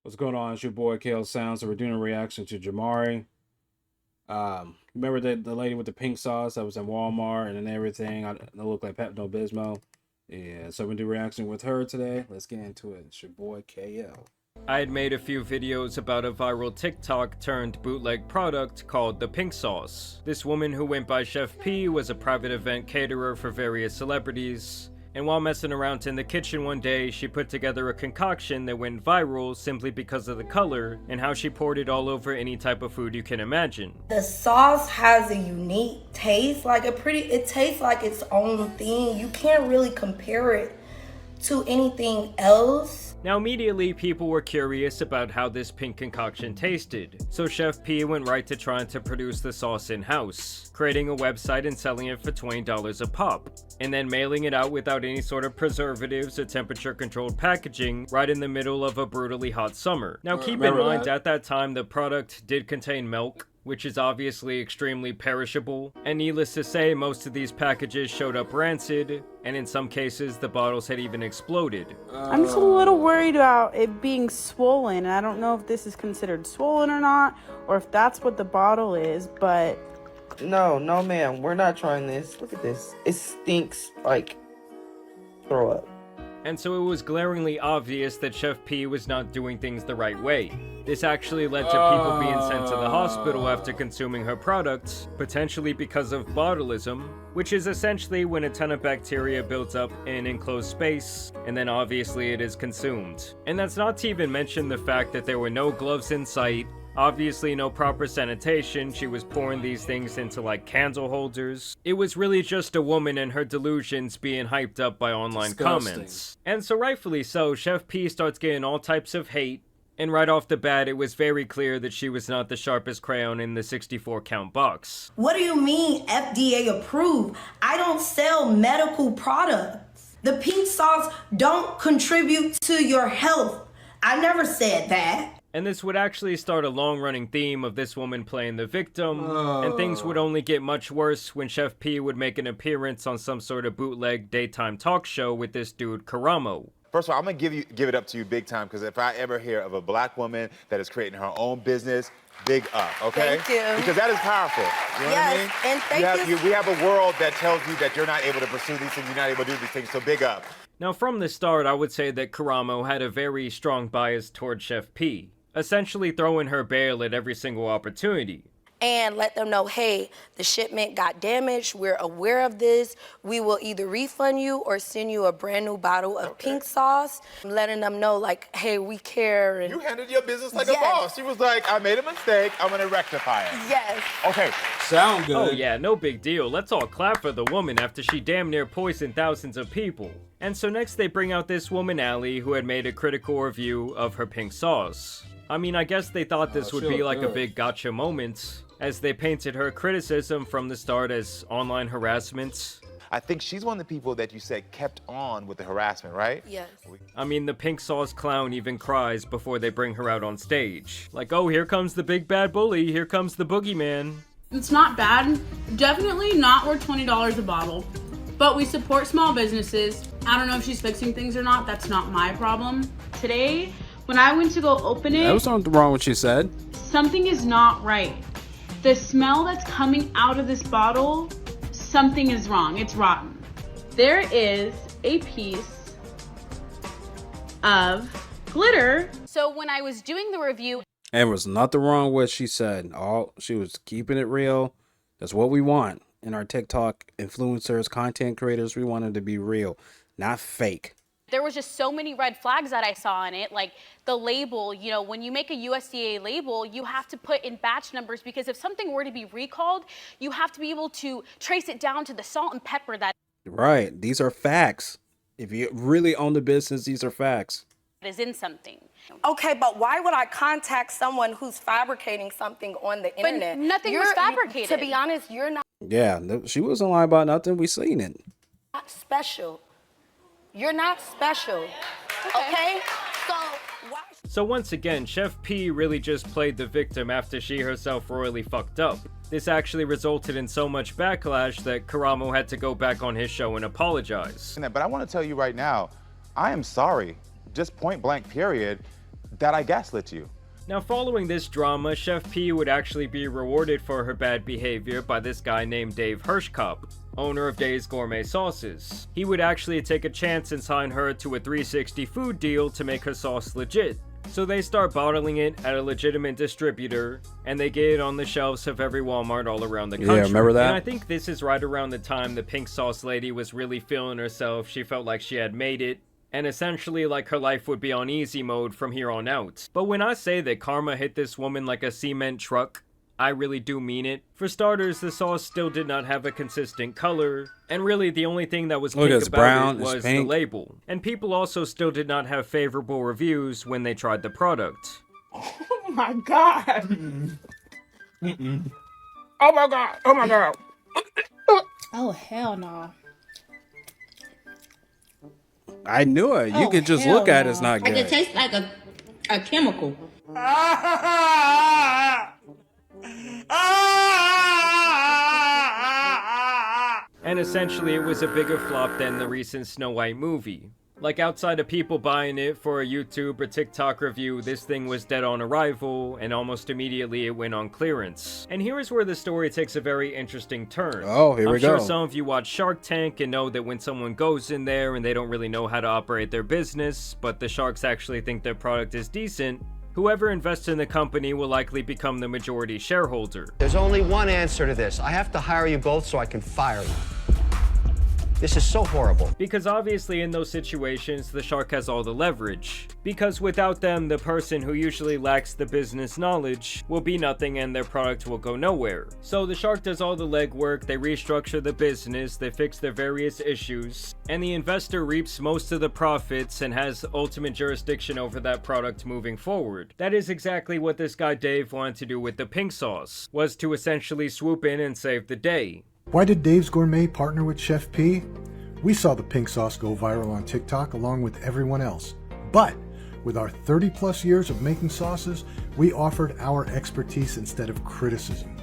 What's going on? It's your boy Kale Sounds. So we're doing a reaction to Jamari. Remember the lady with the pink sauce that was in Walmart and everything? I look like Pepto Bismol. Yeah, so we're gonna do a reaction with her today. Let's get into it. It's your boy KL. I had made a few videos about a viral TikTok turned bootleg product called the pink sauce. This woman who went by Chef P was a private event caterer for various celebrities. And while messing around in the kitchen one day, she put together a concoction that went viral simply because of the color and how she poured it all over any type of food you can imagine. The sauce has a unique taste, it tastes like its own thing. You can't really compare it to anything else. Now immediately people were curious about how this pink concoction tasted, so Chef P went right to trying to produce the sauce in-house, creating a website and selling it for $20 a pop, and then mailing it out without any sort of preservatives or temperature-controlled packaging right in the middle of a brutally hot summer. Now keep in mind, at that time the product did contain milk, which is obviously extremely perishable, and needless to say, most of these packages showed up rancid, and in some cases the bottles had even exploded. I'm just a little worried about it being swollen, and I don't know if this is considered swollen or not, or if that's what the bottle is, but... No, ma'am, we're not trying this. Look at this. It stinks like throw up. And so it was glaringly obvious that Chef P was not doing things the right way. This actually led to people being sent to the hospital after consuming her products, potentially because of botulism, which is essentially when a ton of bacteria builds up in an enclosed space, and then obviously it is consumed. And that's not to even mention the fact that there were no gloves in sight, obviously no proper sanitation. She was pouring these things into like candle holders. It was really just a woman and her delusions being hyped up by online comments. And so rightfully so, Chef P starts getting all types of hate, and right off the bat it was very clear that she was not the sharpest crayon in the 64 count box. What do you mean FDA approved? I don't sell medical products. The pink sauce don't contribute to your health. I never said that. And this would actually start a long-running theme of this woman playing the victim, and things would only get much worse when Chef P would make an appearance on some sort of bootleg daytime talk show with this dude Karamo. First of all, I'm gonna give it up to you big time, because if I ever hear of a black woman that is creating her own business, big up, okay? Thank you. Because that is powerful. You know what I mean? And thank you. We have a world that tells you that you're not able to pursue these things, you're not able to do these things, so big up. Now from the start, I would say that Karamo had a very strong bias toward Chef P, essentially throwing her bail at every single opportunity. And let them know, hey, the shipment got damaged. We're aware of this. We will either refund you or send you a brand new bottle of pink sauce. Letting them know, like, hey, we care. And you handled your business like a boss. She was like, I made a mistake, I'm gonna rectify it. yes. Okay. Sound good. Oh yeah, no big deal. Let's all clap for the woman after she damn near poisoned thousands of people. And so next they bring out this woman, Allie, who had made a critical review of her pink sauce. I mean, I guess they thought this would be like a big gotcha moment, as they painted her criticism from the start as online harassment. I think she's one of the people that you said kept on with the harassment, right? Yes. I mean, the pink sauce clown even cries before they bring her out on stage. Like, oh, here comes the big bad bully, here comes the boogeyman. It's not bad. Definitely not worth $20 a bottle. But we support small businesses. I don't know if she's fixing things or not. That's not my problem. Today, when I went to go open it... There was something wrong with what she said. Something is not right. The smell that's coming out of this bottle, something is wrong. It's rotten. There is a piece of glitter. So when I was doing the review, And there was nothing wrong with what she said. She was keeping it real. That's what we want in our TikTok influencers, content creators. We want them to be real, not fake. there was just so many red flags that I saw on it, like the label. You know, when you make a USDA label, you have to put in batch numbers, because if something were to be recalled, you have to be able to trace it down to the salt and pepper that Right. These are facts. If you really own the business, these are facts. is in something. Okay, but why would I contact someone who's fabricating something on the internet? Nothing was fabricated. To be honest, you're not Yeah, she wasn't lying about nothing. We seen it. special. You're not special. Okay? So why? So once again, Chef P really just played the victim after she herself royally fucked up. This actually resulted in so much backlash that Karamo had to go back on his show and apologize. But I want to tell you right now, I am sorry. Just point blank period. that I gaslit you. Now, following this drama, Chef P would actually be rewarded for her bad behavior by this guy named Dave Hirschkopf, owner of Dave's Gourmet Sauces. He would actually take a chance and sign her to a 360 food deal to make her sauce legit. So they start bottling it at a legitimate distributor, and they get it on the shelves of every Walmart all around the country. Yeah, remember that? And I think this is right around the time the pink sauce lady was really feeling herself. She felt like she had made it, and essentially like her life would be on easy mode from here on out. But when I say that karma hit this woman like a cement truck, I really do mean it. For starters, the sauce still did not have a consistent color, and really the only thing that was pink about it was the label. And people also still did not have favorable reviews when they tried the product. Oh my god. Oh my god. Oh my god. Oh, hell no. I knew it. You could just look at it, it's not Like good. it tastes like a chemical. And essentially it was a bigger flop than the recent Snow White movie. Like, outside of people buying it for a YouTube or TikTok review, this thing was dead on arrival, and almost immediately it went on clearance. And here is where the story takes a very interesting turn. Oh, here we go. I'm sure some of you watch Shark Tank and know that when someone goes in there and they don't really know how to operate their business, but the sharks actually think their product is decent, whoever invests in the company will likely become the majority shareholder. There's only one answer to this. I have to hire you both so I can fire you. This is so horrible. Because obviously in those situations, the shark has all the leverage. Because without them, the person who usually lacks the business knowledge will be nothing and their product will go nowhere. So the shark does all the legwork, they restructure the business, they fix their various issues, and the investor reaps most of the profits and has ultimate jurisdiction over that product moving forward. That is exactly what this guy Dave wanted to do with the pink sauce, was to essentially swoop in and save the day. Why did Dave's Gourmet partner with Chef P? We saw the pink sauce go viral on TikTok along with everyone else. But with our 30 plus years of making sauces, we offered our expertise instead of criticism.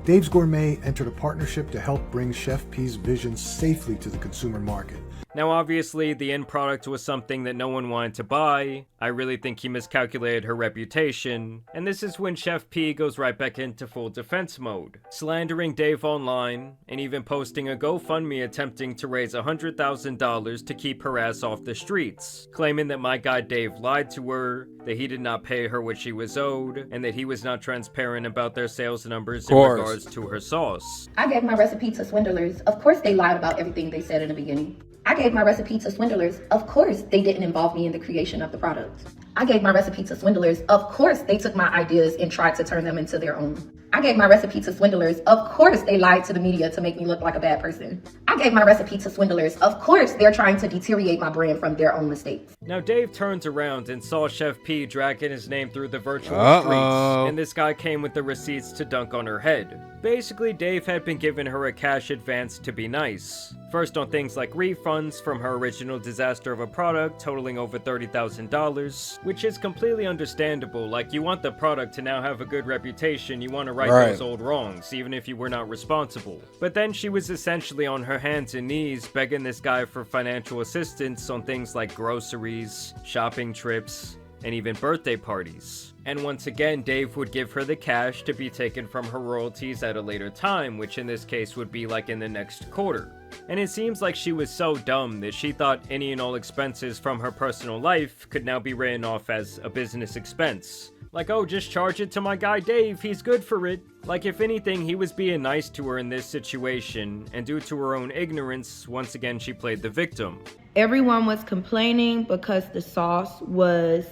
Dave's Gourmet entered a partnership to help bring Chef P's vision safely to the consumer market. Now obviously the end product was something that no one wanted to buy. I really think he miscalculated her reputation, and this is when Chef P goes right back into full defense mode, slandering Dave online, and even posting a GoFundMe attempting to raise $100,000 to keep her ass off the streets, claiming that my guy Dave lied to her, that he did not pay her what she was owed, and that he was not transparent about their sales numbers in regards to her sauce. I gave my recipe to swindlers. Of course they lied about everything they said in the beginning. I gave my recipe to swindlers. Of course they didn't involve me in the creation of the product. I gave my recipe to swindlers. Of course they took my ideas and tried to turn them into their own. I gave my recipe to swindlers. Of course they lied to the media to make me look like a bad person. I gave my recipe to swindlers. Of course they're trying to deteriorate my brand from their own mistakes. Now Dave turns around and saw Chef P dragging his name through the virtual streets, and this guy came with the receipts to dunk on her head. Basically, Dave had been giving her a cash advance to be nice. First on things like refunds from her original disaster of a product totaling over $30,000, which is completely understandable. Like, you want the product to now have a good reputation, you want to right those old wrongs, even if you were not responsible. But then she was essentially on her hands and knees begging this guy for financial assistance on things like groceries, shopping trips, and even birthday parties. And once again, Dave would give her the cash to be taken from her royalties at a later time, which in this case would be like in the next quarter. And it seems like she was so dumb that she thought any and all expenses from her personal life could now be written off as a business expense. Like, oh, just charge it to my guy Dave, he's good for it. Like, if anything, he was being nice to her in this situation, and due to her own ignorance, once again she played the victim. Everyone was complaining because the sauce was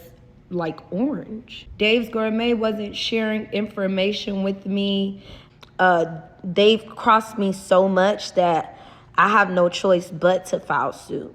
like orange. Dave's Gourmet wasn't sharing information with me. Dave crossed me so much that I have no choice but to file suit.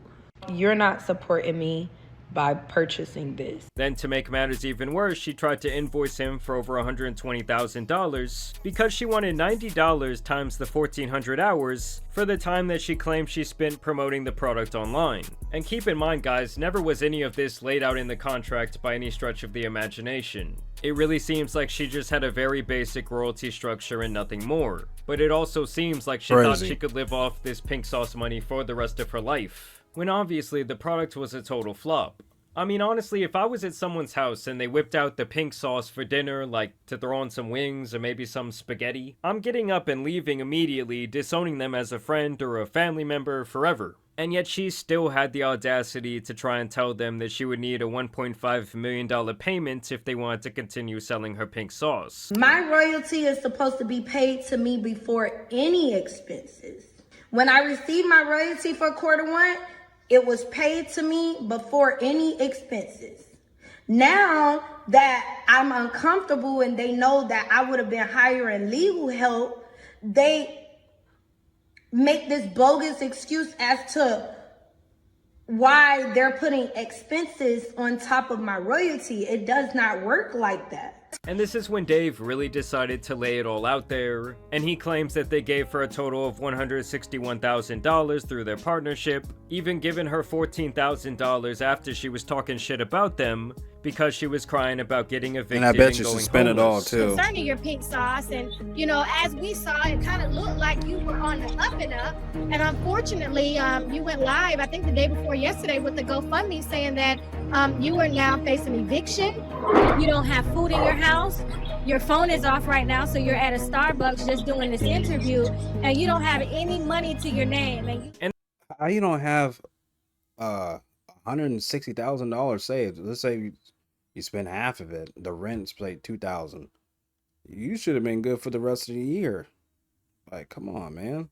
You're not supporting me by purchasing this. Then to make matters even worse, she tried to invoice him for over $120,000 because she wanted $90 times the 1,400 hours for the time that she claimed she spent promoting the product online. And keep in mind, guys, never was any of this laid out in the contract by any stretch of the imagination. It really seems like she just had a very basic royalty structure and nothing more. But it also seems like she thought she could live off this pink sauce money for the rest of her life, when obviously the product was a total flop. I mean, honestly, if I was at someone's house and they whipped out the pink sauce for dinner, like to throw on some wings or maybe some spaghetti, I'm getting up and leaving immediately, disowning them as a friend or a family member forever. And yet she still had the audacity to try and tell them that she would need a $1.5 million payment if they wanted to continue selling her pink sauce. My royalty is supposed to be paid to me before any expenses. When I received my royalty for Q1, it was paid to me before any expenses. Now that I'm uncomfortable and they know that I would have been hiring legal help, they make this bogus excuse as to why they're putting expenses on top of my royalty. It does not work like that. And this is when Dave really decided to lay it all out there, and he claims that they gave her a total of $161,000 through their partnership, even giving her $14,000 after she was talking shit about them because she was crying about getting evicted And I bet you going should spend it all homeless. too. Concerning your pink sauce, and you know, as we saw, it kind of looked like you were on the up and up, and unfortunately you went live, I think the day before yesterday, with the GoFundMe saying that you are now facing eviction, you don't have food in your house, your phone is off right now, so you're at a Starbucks just doing this interview, and you don't have any money to your name. And How you don't have $160,000 saved? Let's say you spend half of it. The rent's paid $2,000. You should have been good for the rest of the year. Like, come on, man.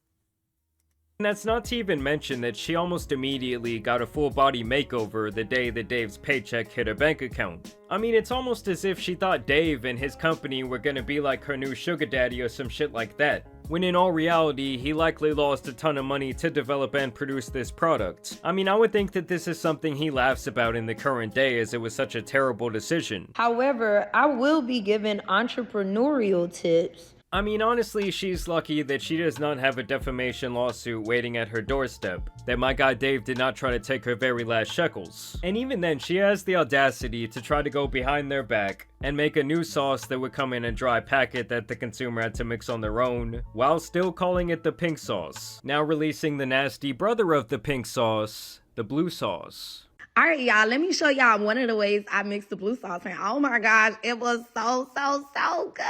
And that's not to even mention that she almost immediately got a full body makeover the day that Dave's paycheck hit her bank account. I mean, it's almost as if she thought Dave and his company were gonna be like her new sugar daddy or some shit like that, when in all reality, he likely lost a ton of money to develop and produce this product. I mean, I would think that this is something he laughs about in the current day, as it was such a terrible decision. However, I will be giving entrepreneurial tips. I mean, honestly, she's lucky that she does not have a defamation lawsuit waiting at her doorstep, that my guy Dave did not try to take her very last shekels. And even then, she has the audacity to try to go behind their back and make a new sauce that would come in a dry packet that the consumer had to mix on their own, while still calling it the pink sauce. Now releasing the nasty brother of the pink sauce, the blue sauce. All right, y'all, let me show y'all one of the ways I mixed the blue sauce. And oh my gosh, it was so good.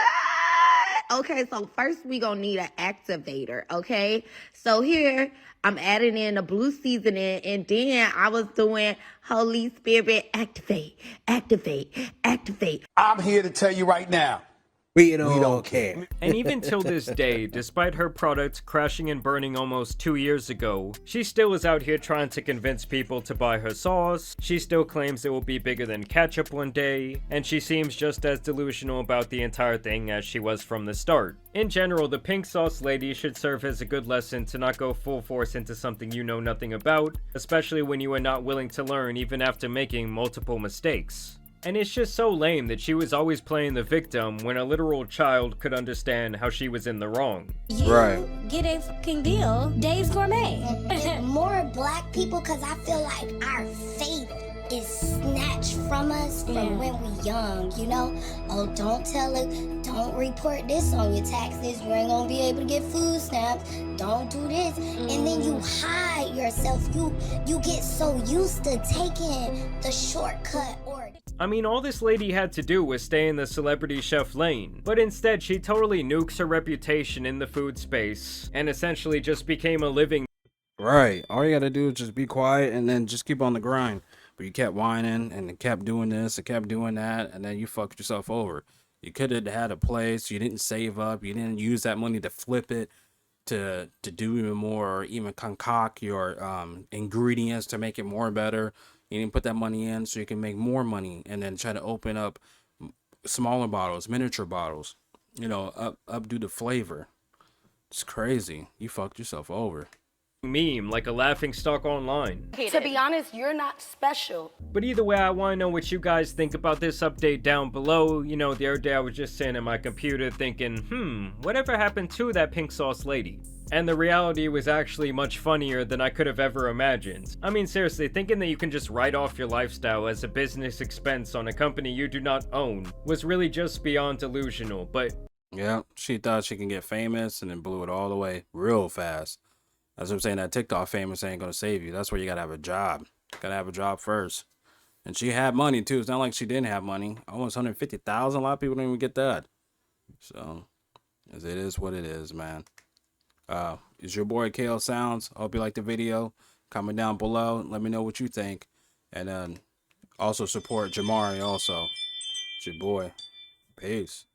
Okay, so first we gonna need an activator, okay? So here, I'm adding in the blue seasoning, and then I was doing Holy Spirit, activate, activate, activate. I'm here to tell you right now, we don't care. And even till this day, despite her product crashing and burning almost 2 years ago, she still is out here trying to convince people to buy her sauce. She still claims it will be bigger than ketchup one day, and she seems just as delusional about the entire thing as she was from the start. In general, the pink sauce lady should serve as a good lesson to not go full force into something you know nothing about, especially when you are not willing to learn even after making multiple mistakes. And it's just so lame that she was always playing the victim when a literal child could understand how she was in the wrong. you get a fucking deal, Dave's Gourmet. More black people, because I feel like our faith is snatched from us from when we young, you know? Oh, don't tell it, don't report this on your taxes, you ain't gonna be able to get food stamps, don't do this. And then you hide yourself, you get so used to taking the shortcut. Or I mean, all this lady had to do was stay in the celebrity chef lane, but instead she totally nukes her reputation in the food space, and essentially just became a living. Right. All you gotta do is just be quiet and then just keep on the grind. But you kept whining and kept doing this and kept doing that, and then you fucked yourself over. You could have had a place, you didn't save up, you didn't use that money to flip it, to do even more, or even concoct your ingredients to make it more better. You didn't put that money in so you can make more money, and then try to open up smaller bottles, miniature bottles, you know, updo the flavor. It's crazy. You fucked yourself over. Meme, like a laughing stock online. To be honest, you're not special. But either way, I want to know what you guys think about this update down below. You know, the other day I was just sitting at my computer thinking, whatever happened to that pink sauce lady? And the reality was actually much funnier than I could have ever imagined. I mean, seriously, thinking that you can just write off your lifestyle as a business expense on a company you do not own was really just beyond delusional, but... Yeah, she thought she can get famous and then blew it all the way real fast. That's what I'm saying, that TikTok famous ain't gonna save you. That's where you gotta have a job. Gotta have a job first. And she had money too. It's not like she didn't have money. Almost 150,000. A lot of people don't even get that. So, as it is what it is, man. It's your boy KL Sounds. I hope you liked the video. Comment down below. Let me know what you think. And also support Jamari also. It's your boy. Peace.